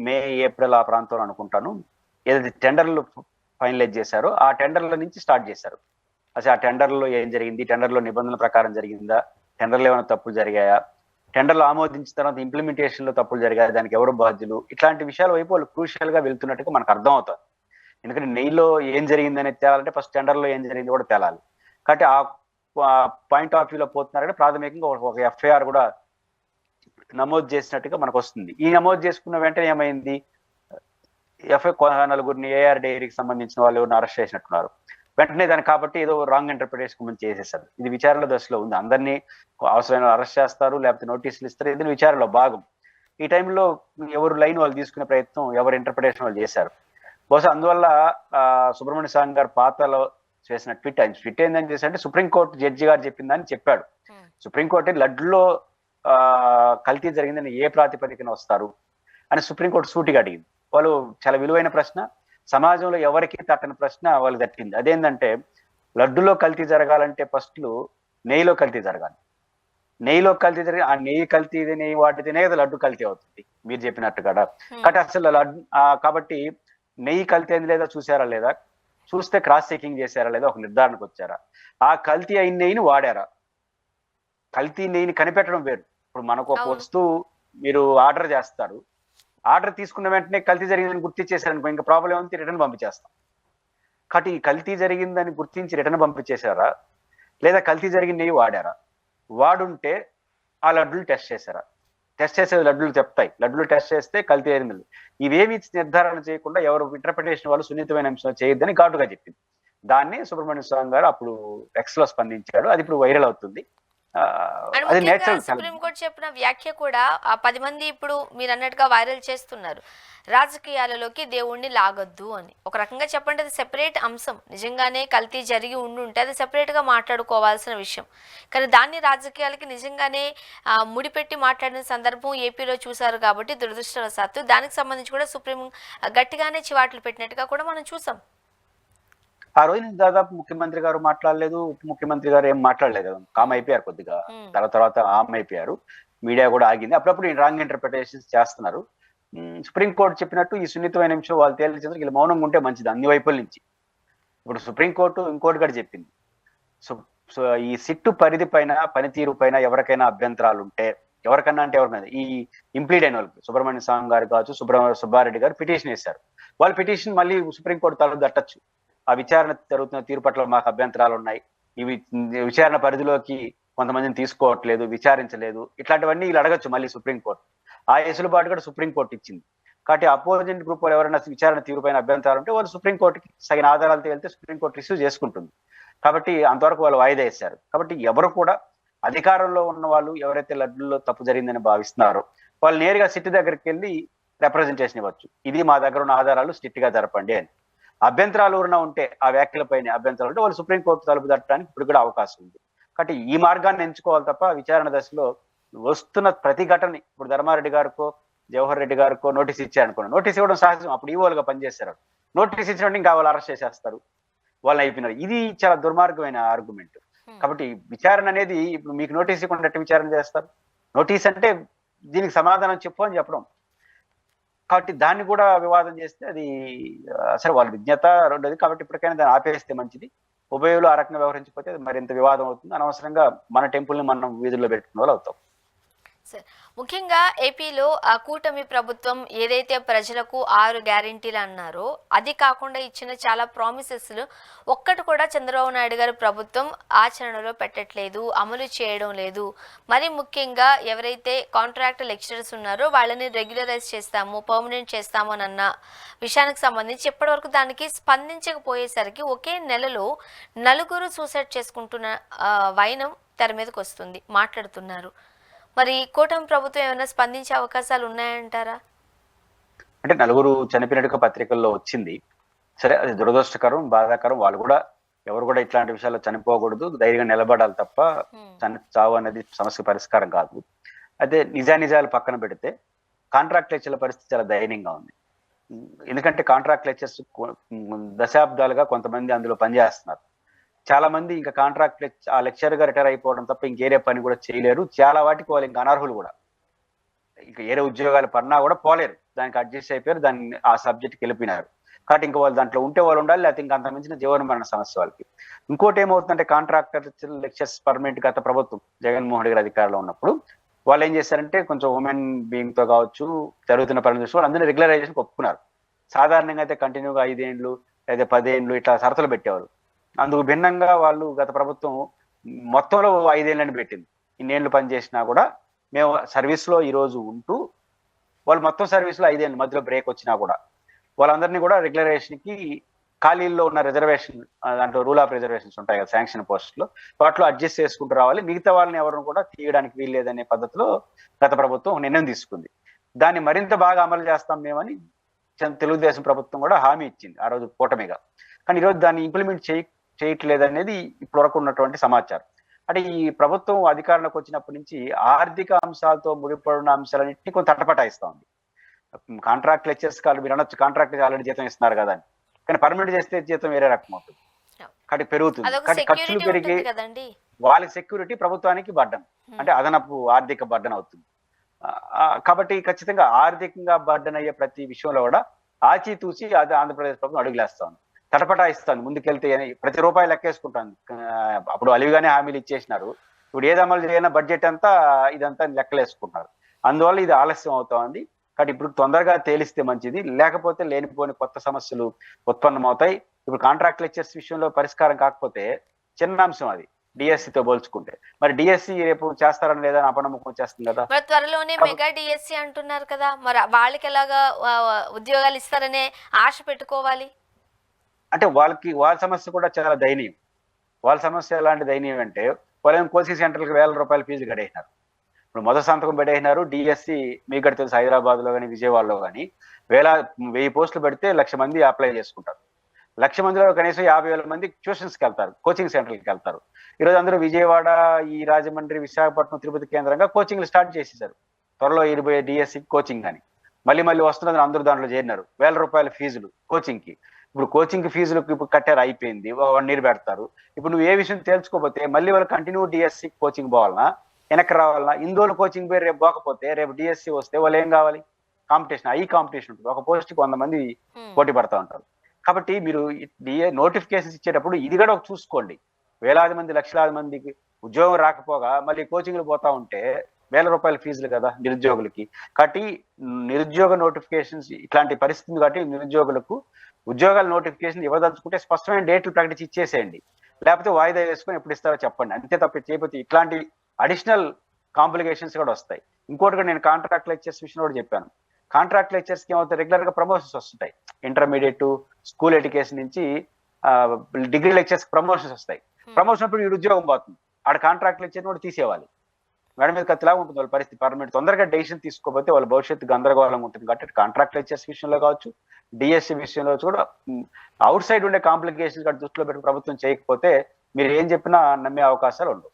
మే ఏప్రిల్ ఆ ప్రాంతంలో అనుకుంటాను ఏదైతే టెండర్లు ఫైనలైజ్ చేశారో ఆ టెండర్ల నుంచి స్టార్ట్ చేశారు. అసలు ఆ టెండర్లో ఏం జరిగింది, టెండర్లో నిబంధనల ప్రకారం జరిగిందా, టెండర్లు ఏమైనా తప్పులు జరిగాయా, టెండర్లు ఆమోదించిన తర్వాత ఇంప్లిమెంటేషన్ లో తప్పులు జరిగాయి, దానికి ఎవరు బాధ్యులు, ఇట్లాంటి విషయాల వైపు వాళ్ళు క్రూషియల్ గా వెళ్తున్నట్టుగా మనకు అర్థం అవుతుంది. ఎందుకంటే నెయ్యిలో ఏం జరిగింది అనేది తేలాలంటే ఫస్ట్ టెండర్లో ఏం జరిగింది కూడా తేలాలి. కాబట్టి ఆ పాయింట్ ఆఫ్ వ్యూలో పోతున్నారంటే ప్రాథమికంగా ఒక ఎఫ్ఐఆర్ కూడా నమోదు చేసినట్టుగా మనకు వస్తుంది. ఈ నమోదు చేసుకున్న వెంటనే ఏమైంది, నలుగురిని ఏఆర్ డైరీకి సంబంధించిన వాళ్ళు ఎవరిని అరెస్ట్ చేసినట్టున్నారు. వెంటనే దాన్ని కాబట్టి ఏదో రాంగ్ ఇంటర్ప్రిటేషన్ ముందు చేసేసారు. ఇది విచారణలో దశలో ఉంది. అందరినీ అవసరమైన అరెస్ట్ చేస్తారు, లేకపోతే నోటీసులు ఇస్తారు, ఇది విచారణలో భాగం. ఈ టైంలో ఎవరు లైన్ వాళ్ళు తీసుకునే ప్రయత్నం, ఎవరు ఇంటర్ప్రిటేషన్ వాళ్ళు చేశారు. బహుశా అందువల్ల సుబ్రహ్మణ్య స్వామి గారు పాతలో చేసిన ట్విట్ ఏందని చేశారంటే సుప్రీంకోర్టు జడ్జి గారు చెప్పిందని చెప్పాడు. సుప్రీంకోర్టు లడ్డులో కల్తీ జరిగిందని ఏ ప్రాతిపదికన వస్తారు అని సుప్రీంకోర్టు సూటిగా అడిగింది. వాళ్ళు చాలా విలువైన ప్రశ్న, సమాజంలో ఎవరికి తట్టని ప్రశ్న వాళ్ళు తట్టింది. అదేంటంటే లడ్డులో కల్తీ జరగాలంటే ఫస్ట్ నెయ్యిలో కల్తీ జరగాలి. నెయ్యిలో కల్తీ జరిగి ఆ నెయ్యి వాటితేనే కదా లడ్డు కల్తీ అవుతుంది మీరు చెప్పినట్టు కదా. కాబట్టి అసలు లడ్డు కాబట్టి నెయ్యి కల్తీ అయింది లేదా చూసారా, లేదా చూస్తే క్రాస్ చెకింగ్ చేశారా లేదా, ఒక నిర్ధారణకు వచ్చారా, ఆ కల్తీ అయిన నెయ్యిని వాడారా. కల్తీ నెయ్యిని కనిపెట్టడం వేరు. ఇప్పుడు మనకు ఒక వస్తువు మీరు ఆర్డర్ చేస్తారు, ఆర్డర్ తీసుకున్న వెంటనే కల్తీ జరిగిందని గుర్తించేశారనుకో ఇంకా ప్రాబ్లం ఏముంది, రిటర్న్ పంపించేస్తాం. కాబట్టి ఈ కల్తీ జరిగిందని గుర్తించి రిటర్న్ పంపించేశారా, లేదా కల్తీ జరిగిన నెయ్యి వాడారా, వాడుంటే ఆ లడ్డులు టెస్ట్ చేశారా, టెస్ట్ చేసే లడ్డులు చెప్తాయి, లడ్డులు టెస్ట్ చేస్తే కల్తీ అయింది. ఇవేమి నిర్ధారణ చేయకుండా ఎవరు ఇంటర్ప్రిటేషన్ వాళ్ళు సున్నితమైన అంశం చేయొద్దని ఘాటుగా చెప్పింది. దాన్ని సుబ్రహ్మణ్య స్వామి గారు అప్పుడు ఎక్స్ లో స్పందించాడు. అది ఇప్పుడు వైరల్ అవుతుంది. సుప్రీంకోర్టు చెప్పిన వ్యాఖ్య కూడా 10 మంది ఇప్పుడు మీరు అన్నట్టుగా వైరల్ చేస్తున్నారు. రాజకీయాలలోకి దేవుణ్ణి లాగొద్దు అని ఒక రకంగా చెప్పండి, అది సెపరేట్ అంశం. నిజంగానే కల్తీ జరిగి ఉండుంటే అది సెపరేట్ గా మాట్లాడుకోవాల్సిన విషయం. కానీ దాన్ని రాజకీయాలకి నిజంగానే ముడిపెట్టి మాట్లాడిన సందర్భం ఏపీలో చూశారు. కాబట్టి దురదృష్టవశాత్తు దానికి సంబంధించి కూడా సుప్రీం గట్టిగానే చివాట్లు పెట్టినట్టుగా కూడా మనం చూసాం. ఆ రోజు దాదాపు ముఖ్యమంత్రి గారు మాట్లాడలేదు, ఉప ముఖ్యమంత్రి గారు ఏం మాట్లాడలేదు, కామ్ అయిపోయారు కొద్దిగా. తర్వాత ఆమ్ అయిపోయారు, మీడియా కూడా ఆగింది. అప్పుడప్పుడు రాంగ్ ఇంటర్ప్రిటేషన్స్ చేస్తున్నారు. సుప్రీంకోర్టు చెప్పినట్టు ఈ సున్నితమైన నిమిషం వాళ్ళు తేల్చేందుకు వీళ్ళు మౌనంగా ఉంటే మంచిది అన్ని వైపుల నుంచి. ఇప్పుడు సుప్రీంకోర్టు ఇంకోటి కూడా చెప్పింది, సో ఈ సిట్టు పరిధి పైన పనితీరు పైన ఎవరికైనా అభ్యంతరాలు ఉంటే, ఎవరికన్నా అంటే ఎవరి మీద, ఈ ఇంప్లీడ్ అయిన వాళ్ళకి సుబ్రహ్మణ్య స్వామి గారు కావచ్చు, సుబ్బారెడ్డి గారు పిటిషన్ వేశారు. వాళ్ళ పిటిషన్ మళ్ళీ సుప్రీంకోర్టు తలుపు తట్టచ్చు. ఆ విచారణ జరుగుతున్న తీరు పట్ల మాకు అభ్యంతరాలు ఉన్నాయి, ఇవి విచారణ పరిధిలోకి కొంతమందిని తీసుకోవట్లేదు, విచారించలేదు, ఇట్లాంటివన్నీ వీళ్ళు అడగచ్చు మళ్ళీ సుప్రీంకోర్టు. ఆ వెసులుబాటు కూడా సుప్రీంకోర్టు ఇచ్చింది. కాబట్టి అపోజిట్ గ్రూప్ వాళ్ళు ఎవరైనా విచారణ తీరుపైన అభ్యంతరాలు ఉంటే వాళ్ళు సుప్రీంకోర్టుకి తగిన ఆధారాలతో వెళ్తే సుప్రీంకోర్టు రిసీవ్ చేసుకుంటుంది. కాబట్టి అంతవరకు వాళ్ళు వాయిదా వేశారు. కాబట్టి ఎవరు కూడా అధికారంలో ఉన్న వాళ్ళు ఎవరైతే లడ్డూల్లో తప్పు జరిగిందని భావిస్తున్నారో వాళ్ళు నేరుగా సిట్ దగ్గరికి వెళ్ళి రిప్రజెంటేషన్ ఇవ్వచ్చు. ఇది మా దగ్గర ఉన్న ఆధారాలు, స్ట్రిక్ట్ గా జరపండి అని. అభ్యంతరాలు ఎవరైనా ఉంటే ఆ వ్యాఖ్యలపైన అభ్యంతరాలు ఉంటే వాళ్ళు సుప్రీంకోర్టు తలుపు తట్టడానికి ఇప్పుడు కూడా అవకాశం ఉంది. కాబట్టి ఈ మార్గాన్ని ఎంచుకోవాలి తప్ప విచారణ దశలో వస్తున్న ప్రతి ఘటన, ఇప్పుడు ధర్మారెడ్డి గారికో జవహర్ రెడ్డి గారికో నోటీస్ ఇచ్చారనుకోండి, నోటీస్ ఇవ్వడం సహజం, అప్పుడు ఈవోలుగా పనిచేస్తారు. నోటీస్ ఇచ్చినట్టు ఇంకా వాళ్ళు అరెస్ట్ చేసేస్తారు, వాళ్ళు అయిపోయినారు. ఇది చాలా దుర్మార్గమైన ఆర్గ్యుమెంట్. కాబట్టి విచారణ అనేది ఇప్పుడు మీకు నోటీస్ ఇవ్వకుండా విచారణ చేస్తారు. నోటీస్ అంటే దీనికి సమాధానం చెప్పు అని చెప్పడం. కాబట్టి దాన్ని కూడా వివాదం చేస్తే అది అసలు వాళ్ళ విజ్ఞత రెండోది. కాబట్టి ఇప్పటికైనా దాన్ని ఆపేస్తే మంచిది. ఉభయులు ఆ రకంగా వ్యవహరించకపోతే అది మరింత వివాదం అవుతుంది. అనవసరంగా మన టెంపుల్ని మనం వీధుల్లో పెట్టుకున్న వాళ్ళు అవుతాం. ముఖ్యంగా ఏపీలో ఆ కూటమి ప్రభుత్వం ఏదైతే ప్రజలకు 6 గ్యారెంటీలు అన్నారో అది కాకుండా ఇచ్చిన చాలా ప్రామిసెస్లు ఒక్కటి కూడా చంద్రబాబు నాయుడు గారి ప్రభుత్వం ఆచరణలో పెట్టట్లేదు, అమలు చేయడం లేదు. మరి ముఖ్యంగా ఎవరైతే కాంట్రాక్ట్ లెక్చరర్స్ ఉన్నారో వాళ్ళని రెగ్యులరైజ్ చేస్తాము, పర్మనెంట్ చేస్తాము అని అన్న విషయానికి సంబంధించి ఇప్పటివరకు దానికి స్పందించకపోయేసరికి ఒకే నెలలో 4 సూసైడ్ చేసుకుంటున్న వైనం తెర మీదకి వస్తుంది, మాట్లాడుతున్నారు. మరి కూటమి ప్రభుత్వం ఏమైనా స్పందించే అవకాశాలు ఉన్నాయంటారా? అంటే 4 చనిపోయినట్టుగా పత్రికల్లో వచ్చింది. సరే, అది దురదృష్టకరం, బాధాకరం. వాళ్ళు కూడా ఎవరు కూడా ఇట్లాంటి విషయాల్లో చనిపోకూడదు, ధైర్యంగా నిలబడాలి తప్ప చావు అనేది సమస్య పరిష్కారం కాదు. అదే నిజాలు పక్కన పెడితే కాంట్రాక్ట్ లెక్చర్ల పరిస్థితి చాలా దయనీయంగా ఉంది. ఎందుకంటే కాంట్రాక్ట్ లెక్చర్స్ దశాబ్దాలుగా కొంతమంది అందులో పనిచేస్తున్నారు. చాలా మంది ఇంకా కాంట్రాక్ట్ ఆ లెక్చర్ గా రిటైర్ అయిపోవడం తప్ప ఇంకేరే పని కూడా చేయలేరు. చాలా వాటికి వాళ్ళు ఇంకా అనర్హులు కూడా, ఇంకా ఏరే ఉద్యోగాలు పడినా కూడా పోలేరు, దానికి అడ్జస్ట్ అయిపోయారు, దాన్ని ఆ సబ్జెక్ట్కి వెళ్ళిపోయినారు. కాబట్టి ఇంకా వాళ్ళు దాంట్లో ఉంటే వాళ్ళు ఉండాలి, లేకపోతే ఇంకా అంత మించిన జీవన మరణ సమస్య వాళ్ళకి. ఇంకోటి ఏమవుతుందంటే కాంట్రాక్టర్ లెక్చర్స్ పర్మనెంట్ గత ప్రభుత్వం జగన్మోహన్ రెడ్డి గారి అధికారంలో ఉన్నప్పుడు వాళ్ళు ఏం చేశారంటే కొంచెం ఉమెన్ బీయింగ్ తో కావచ్చు జరుగుతున్న పనులు చూసి వాళ్ళు అందరినీ రెగ్యులరైజేషన్ ఒప్పుకున్నారు. సాధారణంగా అయితే కంటిన్యూగా 5 ఏళ్ళు లేదా 10 ఏళ్ళు ఇట్లా షరతులు పెట్టేవారు. అందుకు భిన్నంగా వాళ్ళు గత ప్రభుత్వం మొత్తంలో 5 ఏళ్ళని పెట్టింది. ఇన్నేళ్ళు పనిచేసినా కూడా మేము సర్వీస్ లో ఈ రోజు ఉంటూ వాళ్ళు మొత్తం సర్వీస్ లో 5 ఏళ్ళు మధ్యలో బ్రేక్ వచ్చినా కూడా వాళ్ళందరినీ కూడా రెగ్యులరేషన్ కి ఖాళీల్లో ఉన్న రిజర్వేషన్, దాంట్లో రూల్ ఆఫ్ రిజర్వేషన్స్ ఉంటాయి కదా శాంక్షన్ పోస్టులో, వాటిలో అడ్జస్ట్ చేసుకుంటూ రావాలి, మిగతా వాళ్ళని ఎవరిని కూడా తీయడానికి వీల్లేదనే పద్ధతిలో గత ప్రభుత్వం నిర్ణయం తీసుకుంది. దాన్ని మరింత బాగా అమలు చేస్తాం మేమని తెలుగుదేశం ప్రభుత్వం కూడా హామీ ఇచ్చింది ఆ రోజు కూటమిగా. కానీ ఈరోజు దాన్ని ఇంప్లిమెంట్ చేయట్లేదనేది ఇప్పటి వరకు ఉన్నటువంటి సమాచారం. అంటే ఈ ప్రభుత్వం అధికారంలోకి వచ్చినప్పటి నుంచి ఆర్థిక అంశాలతో ముడిపడిన అంశాలన్నింటినీ కొంత తటపటాయిస్తా ఉంది. కాంట్రాక్ట్ లెక్చర్స్ కాదు, మీరు అనొచ్చు కాంట్రాక్ట్ ఆల్రెడీ జీతం ఇస్తున్నారు కదా అని, కానీ పర్మనెంట్ చేస్తే జీతం వేరే రకం అవుతుంది, కాబట్టి పెరుగుతుంది. కాబట్టి ఖర్చులు పెరిగి వాళ్ళకి సెక్యూరిటీ, ప్రభుత్వానికి బర్డన్, అంటే అదనపు ఆర్థిక బర్డన్ అవుతుంది. కాబట్టి ఖచ్చితంగా ఆర్థికంగా బర్డన్ అయ్యే ప్రతి విషయంలో కూడా ఆచితూచి అది ఆంధ్రప్రదేశ్ ప్రభుత్వం అడుగులేస్తాను, తటపటాయిస్తాను, ముందుకెళ్తే ప్రతి రూపాయి లెక్కేసుకుంటాను. అప్పుడు అలివిగానే హామీలు ఇచ్చేసినారు, ఇప్పుడు ఏది అమలు చేయనా బడ్జెట్ అంతా ఇదంతా లెక్కలేసుకుంటున్నారు. అందువల్ల ఇది ఆలస్యం అవుతా ఉంది. కాబట్టి ఇప్పుడు తొందరగా తేలిస్తే మంచిది, లేకపోతే లేనిపోని కొత్త సమస్యలు ఉత్పన్నమవుతాయి. ఇప్పుడు కాంట్రాక్ట్ లెక్చర్స్ విషయంలో పరిష్కారం కాకపోతే చిన్న అంశం అది డిఎస్సితో పోల్చుకుంటే, మరి డిఎస్సి రేపు చేస్తారని లేదా అపనమ్మకం వచ్చేస్తుంది కదా. త్వరలోనే మెగా డిఎస్సి అంటున్నారు కదా, మరి వాళ్ళకి ఎలాగా ఉద్యోగాలు ఇస్తారనే ఆశ పెట్టుకోవాలి? అంటే వాళ్ళ సమస్య కూడా చాలా దయనీయం. వాళ్ళ సమస్య ఎలాంటి దయనీయం అంటే వాళ్ళు కోచింగ్ సెంటర్లకు 1000 రూపాయల ఫీజు గడేసినారు. ఇప్పుడు మొదటి సంతకం పెట్టేసినారు. డిఎస్సి మీకు కూడా తెలుసు, హైదరాబాద్ లో కానీ విజయవాడలో కానీ 1000 పోస్టులు పెడితే 1,00,000 మంది అప్లై చేసుకుంటారు. 1,00,000 మందిలో కనీసం 50,000 మంది ట్యూషన్స్కి వెళ్తారు, కోచింగ్ సెంటర్కి వెళ్తారు. ఈరోజు అందరూ విజయవాడ, ఈ రాజమండ్రి, విశాఖపట్నం, తిరుపతి కేంద్రంగా కోచింగ్లు స్టార్ట్ చేసేసారు. త్వరలో 20 డిఎస్సి కోచింగ్ అని మళ్ళీ వస్తున్నదని అందరూ దాంట్లో చేరినారు. 1000 రూపాయల ఫీజులు కోచింగ్ కి. ఇప్పుడు కోచింగ్ ఫీజులకు ఇప్పుడు కట్టారు, అయిపోయింది, 1 year పెడతారు. ఇప్పుడు నువ్వు ఏ విషయం తేల్చుకోకపోతే మళ్ళీ వాళ్ళు కంటిన్యూ డిఎస్సి కోచింగ్ పోవాలన్నా, వెనక్కి రావాలన్నా, ఇందులో కోచింగ్ పేరు రేపు పోకపోతే రేపు డిఎస్సి వస్తే వాళ్ళు ఏం కావాలి? కాంపిటీషన్, హై కాంపిటీషన్ ఉంటుంది. ఒక పోస్ట్కి 100 మంది పోటీ పడతా ఉంటారు. కాబట్టి మీరు నోటిఫికేషన్స్ ఇచ్చేటప్పుడు ఇది కూడా చూసుకోండి. వేలాది మంది, లక్షలాది మందికి ఉద్యోగం రాకపోగా మళ్ళీ కోచింగ్లు పోతా ఉంటే 1000 రూపాయల ఫీజులు కదా నిరుద్యోగులకి. కాబట్టి నిరుద్యోగ నోటిఫికేషన్స్ ఇట్లాంటి పరిస్థితి, కాబట్టి నిరుద్యోగులకు ఉద్యోగాల నోటిఫికేషన్ ఇవ్వదలుచుకుంటే స్పష్టమైన డేట్లు ప్రకటించి ఇచ్చేసేయండి. లేకపోతే వాయిదా వేసుకొని ఎప్పుడు ఇస్తారో చెప్పండి, అంతే తప్ప చేయకపోతే ఇట్లాంటి అడిషనల్ కాంప్లికేషన్స్ కూడా వస్తాయి. ఇంకోటి కూడా నేను కాంట్రాక్ట్ లెక్చర్స్ విషయంలో కూడా చెప్పాను. కాంట్రాక్ట్ లెక్చర్స్ కి ఏమవుతాయి, రెగ్యులర్ గా ప్రమోషన్స్ వస్తుంటాయి. ఇంటర్మీడియట్ స్కూల్ ఎడ్యుకేషన్ నుంచి డిగ్రీ లెక్చర్స్ ప్రమోషన్స్ వస్తాయి. ప్రమోషన్ అప్పుడు వీడు ఉద్యోగం పోతుంది, ఆడ కాంట్రాక్ట్ లెక్చర్ కూడా తీసేవాలి. మేడం మీద కత్తిలాగా ఉంటుంది వాళ్ళ పరిస్థితి. పర్మనెంట్ తొందరగా డెసిషన్ తీసుకోకపోతే వాళ్ళ భవిష్యత్తు గందరగోళంగా ఉంటుంది. కాబట్టి కాంట్రాక్ట్ లెక్చర్స్ విషయంలో కావచ్చు, డిఎస్సి విషయంలో కూడా అవుట్ సైడ్ ఉండే కాంప్లికేషన్స్ దృష్టిలో పెట్టి ప్రభుత్వం చేయకపోతే మీరు ఏం చెప్పినా నమ్మే అవకాశాలు ఉండవు.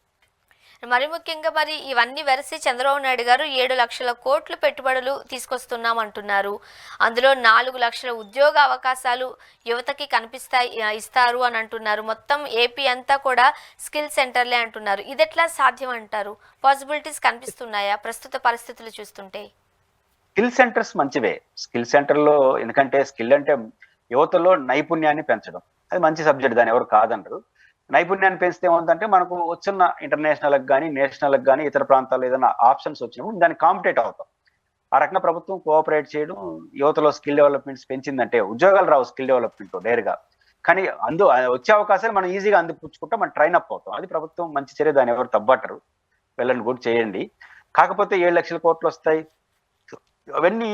మరి ముఖ్యంగా మరి ఇవన్నీ వెరసి చంద్రబాబు నాయుడు గారు 7 లక్షల కోట్లు పెట్టుబడులు తీసుకొస్తున్నాం అంటున్నారు. అందులో 4 లక్షల ఉద్యోగ అవకాశాలు యువతకి ఇస్తారు అని అంటున్నారు. మొత్తం ఏపీ అంతా కూడా స్కిల్ సెంటర్లే అంటున్నారు. ఇది ఎట్లా సాధ్యం అంటారు? పాసిబిలిటీస్ కనిపిస్తున్నాయా ప్రస్తుత పరిస్థితులు చూస్తుంటే? స్కిల్ సెంటర్స్ మంచివే. స్కిల్ సెంటర్ లో, ఎందుకంటే స్కిల్ అంటే యువతలో నైపుణ్యాన్ని పెంచడం, అది మంచి సబ్జెక్ట్, దాన్ని ఎవరు కాదనరు. నైపుణ్యాన్ని పెంచితే ఏముందంటే మనకు వచ్చిన ఇంటర్నేషనల్ కానీ నేషనల్ కానీ ఇతర ప్రాంతాల్లో ఏదైనా ఆప్షన్స్ వచ్చినప్పుడు దాన్ని కాంపిటేట్ అవుతాం. ఆ రకంగా ప్రభుత్వం కోఆపరేట్ చేయడం, యువతలో స్కిల్ డెవలప్మెంట్స్ పెంచిందంటే ఉద్యోగాలు రావు స్కిల్ డెవలప్మెంట్ నేరుగా, కానీ వచ్చే అవకాశాలు మనం ఈజీగా అందిపుచ్చుకుంటాం, మనం ట్రైన్ అప్ అవుతాం. అది ప్రభుత్వం మంచి చర్య, దాన్ని ఎవరు తప్పట్టరు, వెళ్ళండి కూడా చేయండి. కాకపోతే 7 లక్షల కోట్లు వస్తాయి అవన్నీ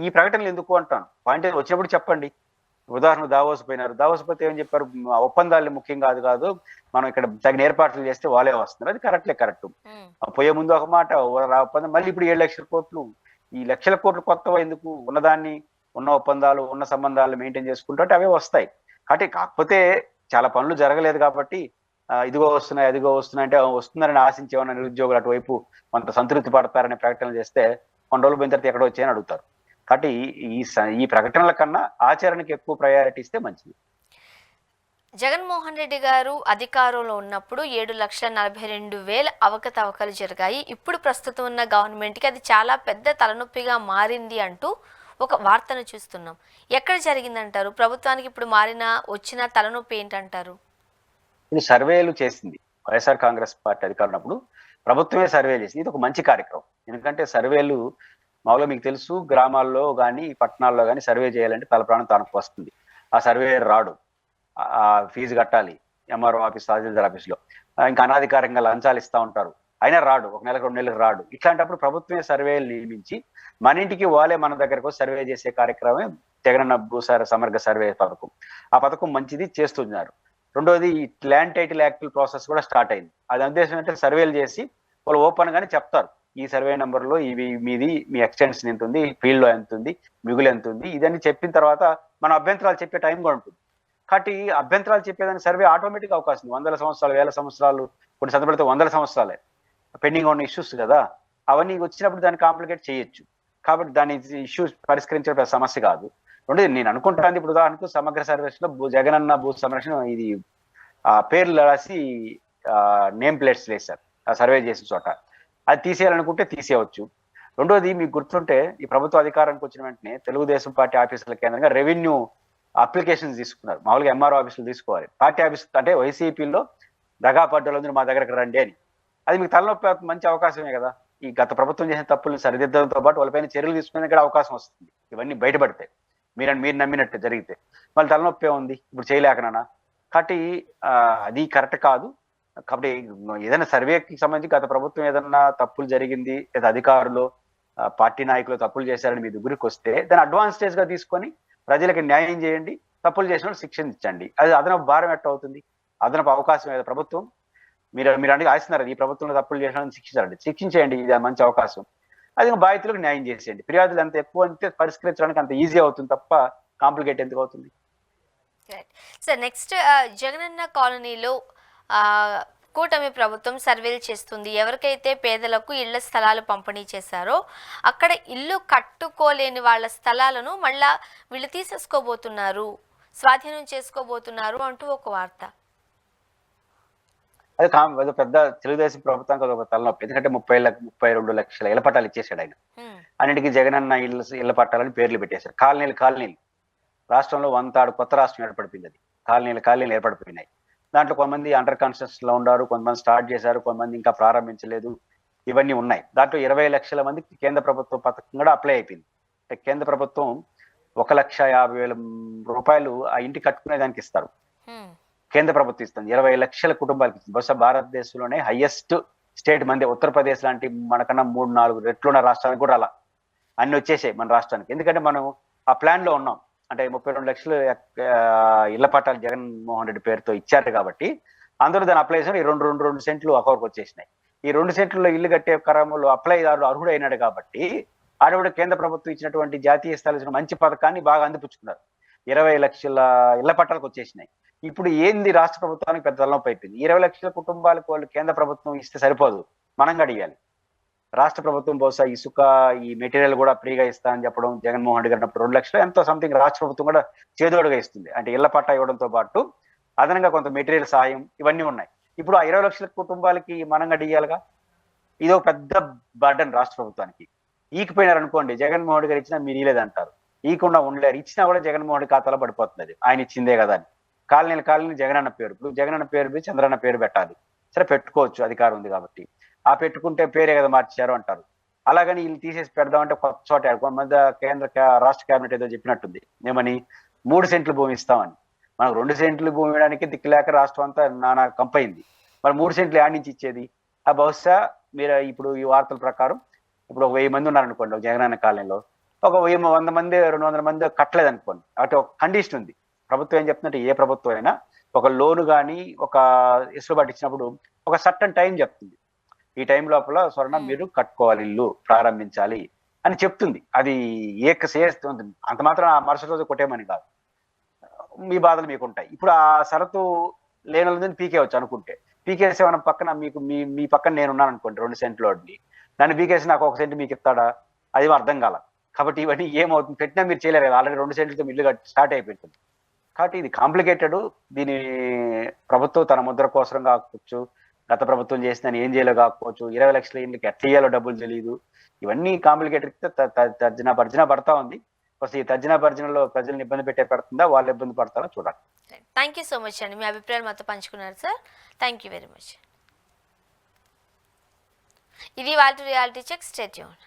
ఈ ప్రకటనలు ఎందుకు అంటాను. పాయింట్ వచ్చినప్పుడు చెప్పండి. ఉదాహరణ దావోస్ పోయినారు, దావోస్ పోతే ఏం చెప్పారు, ఒప్పందాలు ముఖ్యం కాదు, మనం ఇక్కడ తగిన ఏర్పాట్లు చేస్తే వాళ్ళే వస్తున్నారు. అది కరెక్ట్. పోయే ముందు ఒక మాట, ఒప్పందం, మళ్ళీ ఇప్పుడు 7 లక్షల కోట్లు. ఈ లక్షల కోట్లు కొత్తగా ఎందుకు? ఉన్నదాన్ని, ఉన్న ఒప్పందాలు, ఉన్న సంబంధాలు మెయింటైన్ చేసుకుంటే అవే వస్తాయి. కాకపోతే చాలా పనులు జరగలేదు కాబట్టి ఇదిగో వస్తున్నాయి అదిగో వస్తున్నాయి అంటే వస్తుందని ఆశించి ఏమన్నా నిరుద్యోగులు అటువైపు కొంత సంతృప్తి పడతారనే ప్రకటనలు చేస్తే కొన్ని రోజులు పోయిన తర్వాత ఎక్కడో వచ్చాయని అడుగుతారు. కాబట్టి ఈ ప్రకటనల కన్నా ఆచరణకి ఎక్కువ ప్రయారిటీ ఇస్తే మంచిది. జగన్మోహన్ రెడ్డి గారు అధికారంలో ఉన్నప్పుడు 7,42,000 అవకతవకలు జరిగాయి. ఇప్పుడు ప్రస్తుతం ఉన్న గవర్నమెంట్కి అది చాలా పెద్ద తలనొప్పిగా మారింది అంటూ ఒక వార్తను చూస్తున్నాం. ఎక్కడ జరిగిందంటారు? ప్రభుత్వానికి ఇప్పుడు వచ్చిన తలనొప్పి ఏంటంటారు? ఇది సర్వేలు చేసింది వైఎస్ఆర్ కాంగ్రెస్ పార్టీ అధికారం ఉన్నప్పుడు ప్రభుత్వమే సర్వే చేసింది. ఇది ఒక మంచి కార్యక్రమం. ఎందుకంటే సర్వేలు మామూలుగా మీకు తెలుసు, గ్రామాల్లో కానీ పట్టణాల్లో కానీ సర్వే చేయాలంటే తల ప్రాణం తనకు వస్తుంది. ఆ సర్వే రాడు, ఆ ఫీజు కట్టాలి ఎంఆర్ఓ ఆఫీస్, తహసీల్దార్ ఆఫీస్లో, ఇంకా అనాధికారికంగా లంచాలు ఇస్తూ ఉంటారు, అయినా రాడు, 1 నెలకు 2 నెలలకు రాడు. ఇట్లాంటప్పుడు ప్రభుత్వమే సర్వేలు నియమించి మన ఇంటికి వాళ్ళే మన దగ్గరకు సర్వే చేసే కార్యక్రమమే జగనన్న భూసార సమగ్ర సర్వే పథకం. ఆ పథకం మంచిది, చేస్తున్నారు. రెండోది, ఈ ల్యాండ్ టైటిల్ యాక్ట్ ప్రాసెస్ కూడా స్టార్ట్ అయింది. అది ఉద్దేశం అంటే సర్వేలు చేసి వాళ్ళు ఓపెన్ గానే చెప్తారు, ఈ సర్వే నెంబర్లో ఇవి మీది, మీ ఎక్స్టెన్షన్ ఎంత ఉంది, ఫీల్డ్ లో ఎంత ఉంది, మిగులు ఎంత ఉంది, ఇదన్నీ చెప్పిన తర్వాత మన అభ్యంతరాలు చెప్పే టైం కూడా ఉంటుంది. కాబట్టి అభ్యంతరాలు చెప్పేదానికి సర్వే ఆటోమేటిక్ అవకాశం, 100 సంవత్సరాలు 1000 సంవత్సరాలు, కొన్ని సందర్భాలతో 100 సంవత్సరాలే పెండింగ్ ఉన్న ఇష్యూస్ కదా, అవన్నీ వచ్చినప్పుడు దాన్ని కాంప్లికేట్ చేయొచ్చు. కాబట్టి దాని ఇష్యూస్ పరిష్కరించే సమస్య కాదు. రెండోది, నేను అనుకుంటాను, ఇప్పుడు ఉదాహరణకు సమగ్ర సర్వేస్ లో జగనన్న భూ సంరక్షణ ఇది పేర్లు రాసి నేమ్ ప్లేట్స్ వేశారు ఆ సర్వే చేసిన చోట. అది తీసేయాలనుకుంటే తీసేయవచ్చు. రెండోది, మీకు గుర్తుంటే ఈ ప్రభుత్వ అధికారానికి వచ్చిన వెంటనే తెలుగుదేశం పార్టీ ఆఫీసుల కేంద్రంగా రెవెన్యూ అప్లికేషన్స్ తీసుకున్నారు. మామూలుగా ఎంఆర్ఓ ఆఫీసులు తీసుకోవాలి, పార్టీ ఆఫీస్ అంటే వైసీపీలో దగా పడ్డలందరూ మా దగ్గరకు రండి అని. అది మీకు తలనొప్పి మంచి అవకాశమే కదా. ఈ గత ప్రభుత్వం చేసిన తప్పులను సరిదిద్దడంతో పాటు వాళ్ళపైన చర్యలు తీసుకునే కూడా అవకాశం వస్తుంది, ఇవన్నీ బయటపడితే, మీరు నమ్మినట్టు జరిగితే. మళ్ళీ తలనొప్పి ఉంది, ఇప్పుడు చేయలేకనా. కాబట్టి అది కరెక్ట్ కాదు. కాబట్టి ఏదైనా సర్వేకి సంబంధించి గత ప్రభుత్వం ఏదన్నా తప్పులు జరిగింది, లేదా అధికారులు పార్టీ నాయకులు తప్పులు చేశారని మీ దగ్గరికి వస్తే దాన్ని అడ్వాన్స్ స్టేజ్ గా తీసుకొని ప్రజలకు న్యాయం చేయండి, తప్పులు చేసిన శిక్షించండి. అది అదనపు భారం ఎట్ట అవుతుంది? అదనపు అవకాశం ఏదో ప్రభుత్వం. మీరు అంటే ఆశిస్తున్నారు ఈ ప్రభుత్వంలో తప్పులు చేసిన శిక్షించాలండి, శిక్షించేయండి, ఇది మంచి అవకాశం. అది బాధితులకు న్యాయం చేసేయండి. ఫిర్యాదులు ఎంత ఎక్కువ అంటే పరిష్కరించడానికి అంత ఈజీ అవుతుంది తప్ప కాంప్లికేట్ ఎందుకు అవుతుంది? సార్, నెక్స్ట్ జగనన్న కాలనీలో కూటమి ప్రభుత్వం సర్వేలు చేస్తుంది. ఎవరికైతే పేదలకు ఇళ్ల స్థలాలు పంపిణీ చేశారో అక్కడ ఇల్లు కట్టుకోలేని వాళ్ళ స్థలాలను మళ్ళా వీళ్ళు తీసేసుకోబోతున్నారు, స్వాధీనం చేసుకోబోతున్నారు అంటూ ఒక వార్త. అది పెద్ద తెలుగుదేశం ప్రభుత్వానికి ఒక తలనొప్పి. ఎందుకంటే 32 లక్షల ఇళ్ల పట్టాలు ఇచ్చేసాడు ఆయన. అన్నింటికి జగనన్న ఇళ్ల పట్టాలని పేర్లు పెట్టేశారు. కాలనీలు రాష్ట్రంలో 100 కొత్త రాష్ట్రం ఏర్పడిపోయింది. అది కాలనీలు ఏర్పడిపోయినాయి. దాంట్లో కొంతమంది అండర్ కన్స్ట్రక్షన్ లో ఉన్నారు, కొంతమంది స్టార్ట్ చేశారు, కొంతమంది ఇంకా ప్రారంభించలేదు, ఇవన్నీ ఉన్నాయి. దాంట్లో 20 లక్షల మందికి కేంద్ర ప్రభుత్వ పథకం కూడా అప్లై అయిపోయింది. కేంద్ర ప్రభుత్వం 1,50,000 రూపాయలు ఆ ఇంటి కట్టుకునే దానికి ఇస్తారు. కేంద్ర ప్రభుత్వం ఇస్తుంది. 20 లక్షల కుటుంబాలకు ఇస్తుంది. బహుశా భారతదేశంలోనే హైయెస్ట్ స్టేట్ మంది ఉత్తరప్రదేశ్ లాంటి మనకన్నా 3-4 రెట్లు ఉన్న రాష్ట్రానికి కూడా అలా అన్ని వచ్చేసాయి మన రాష్ట్రానికి. ఎందుకంటే మనం ఆ ప్లాన్ లో ఉన్నాం. అంటే 32 లక్షలు ఇళ్ల పట్టాలు జగన్మోహన్ రెడ్డి పేరుతో ఇచ్చారు కాబట్టి అందరూ దాన్ని అప్లై చేసిన ఈ రెండు సెంట్లు అకౌంట్కి వచ్చేసినాయి. ఈ 2 సెంట్లలో ఇల్లు కట్టే క్రమంలో అప్లైదారుడు అర్హుడు అయినాడు కాబట్టి ఆడవిడ కేంద్ర ప్రభుత్వం ఇచ్చినటువంటి జాతీయ స్థాయి మంచి పథకాన్ని బాగా అందిపుచ్చుకున్నారు. 20 లక్షల ఇళ్ల పట్టాలకు వచ్చేసినాయి. ఇప్పుడు ఏంది రాష్ట్ర ప్రభుత్వానికి పెద్ద తలనొప్పి అయిపోయింది. 20 లక్షల కుటుంబాలకు వాళ్ళు కేంద్ర ప్రభుత్వం ఇస్తే సరిపోదు, మనం అడిగాలి. రాష్ట్ర ప్రభుత్వం బహుశా ఇసుక ఈ మెటీరియల్ కూడా ఫ్రీగా ఇస్తా అని చెప్పడం జగన్మోహన్ రెడ్డి గారు 2 లక్షలు ఎంతో సంథింగ్ రాష్ట్ర ప్రభుత్వం కూడా చేదోడుగా ఇస్తుంది. అంటే ఇళ్ల పట్టా ఇవ్వడంతో పాటు అదనంగా కొంత మెటీరియల్ సహాయం ఇవన్నీ ఉన్నాయి. ఇప్పుడు ఆ 20 లక్షల కుటుంబాలకి మనం అడిగాలిగా. ఇది ఒక పెద్ద బర్డన్ రాష్ట్ర ప్రభుత్వానికి. ఈకిపోయినారు అనుకోండి, జగన్మోహన్ రెడ్డి గారు ఇచ్చినా మీరు ఇలేదంటారు. ఈకుండా ఉండలేరు, ఇచ్చినా కూడా జగన్మోహన్ రెడ్డి ఖాతాలో పడిపోతుంది. ఆయన ఇచ్చిందే కదా అని కాలనీ జగనన్న పేరు, ఇప్పుడు జగనన్న పేరు చంద్రన్న పేరు పెట్టాలి. సరే పెట్టుకోవచ్చు, అధికారం ఉంది కాబట్టి. ఆ పెట్టుకుంటే పేరే కదా మార్చారు అంటారు. అలాగని వీళ్ళు తీసేసి పెడదామంటే కొత్త చోట కొంతమంది రాష్ట్ర కేబినెట్ ఏదో చెప్పినట్టుంది, ఏమని 3 సెంట్లు భూమి ఇస్తామని. మనకు 2 సెంట్లు భూమి ఇవ్వడానికి దిక్కులేక రాష్ట్రం అంతా నానా కంపైంది. మరి 3 సెంట్లు యాడ్ నుంచి ఇచ్చేది? ఆ బహుశా మీరు ఇప్పుడు ఈ వార్తల ప్రకారం ఇప్పుడు 1000 మంది ఉన్నారనుకోండి ఒక జగనన్న కాలనీలో, ఒక 100 మంది 200 మంది కట్టలేదు అనుకోండి. అటు ఒక కండిషన్ ఉంది. ప్రభుత్వం ఏం చెప్తుందంటే, ఏ ప్రభుత్వం అయినా ఒక లోను కానీ ఒక వెసులుబాటు ఇచ్చినప్పుడు ఒక సర్టన్ టైం చెప్తుంది. ఈ టైం లోపల స్వర్ణ మీరు కట్టుకోవాలి, ఇల్లు ప్రారంభించాలి అని చెప్తుంది. అది చేస్తుంది. అంత మాత్రం ఆ మరుసటి రోజు కొట్టేమని కాదు, మీ బాధలు మీకు ఉంటాయి. ఇప్పుడు ఆ షరతు లేని పీకేవచ్చు అనుకుంటే. పీకేసే మనం పక్కన మీ పక్కన నేనున్నాను అనుకోండి 2 సెంట్లు వాడిని, నన్ను పీకేసి నాకు 1 సెంటు మీకు ఇస్తాడా? అది అర్థం కాల. కాబట్టి ఇవన్నీ ఏమవుతుంది, పెట్టినా మీరు చేయలేరు కదా, ఆల్రెడీ 2 సెంట్లతో ఇల్లు స్టార్ట్ అయిపోతుంది. కాబట్టి ఇది కాంప్లికేటెడ్. దీని ప్రభుత్వం తన ముద్ర కోసం కాకపోవచ్చు, గత ప్రభుత్వం చేసిన ఏం చేయలో కాకపోవచ్చు, 20 లక్షల ఇళ్ళకి ఎట్లా ఇయ్యాలో డబ్బులు తెలియదు. ఇవన్నీ కాంప్లికేటెడ్ తర్జన పడతా ఉంది. ఫస్ట్ ఈ తర్జన భర్జనలో ప్రజలను ఇబ్బంది పెడుతుందా, వాళ్ళు ఇబ్బంది పడతారో చూడాలి. థ్యాంక్ యూ సో మచ్ అండి, మీ అభిప్రాయాలు మాతో పంచుకున్నారు sir. Thank you very much. ఇది వాళ్ళ రియాలిటీ చెక్. Stay tuned.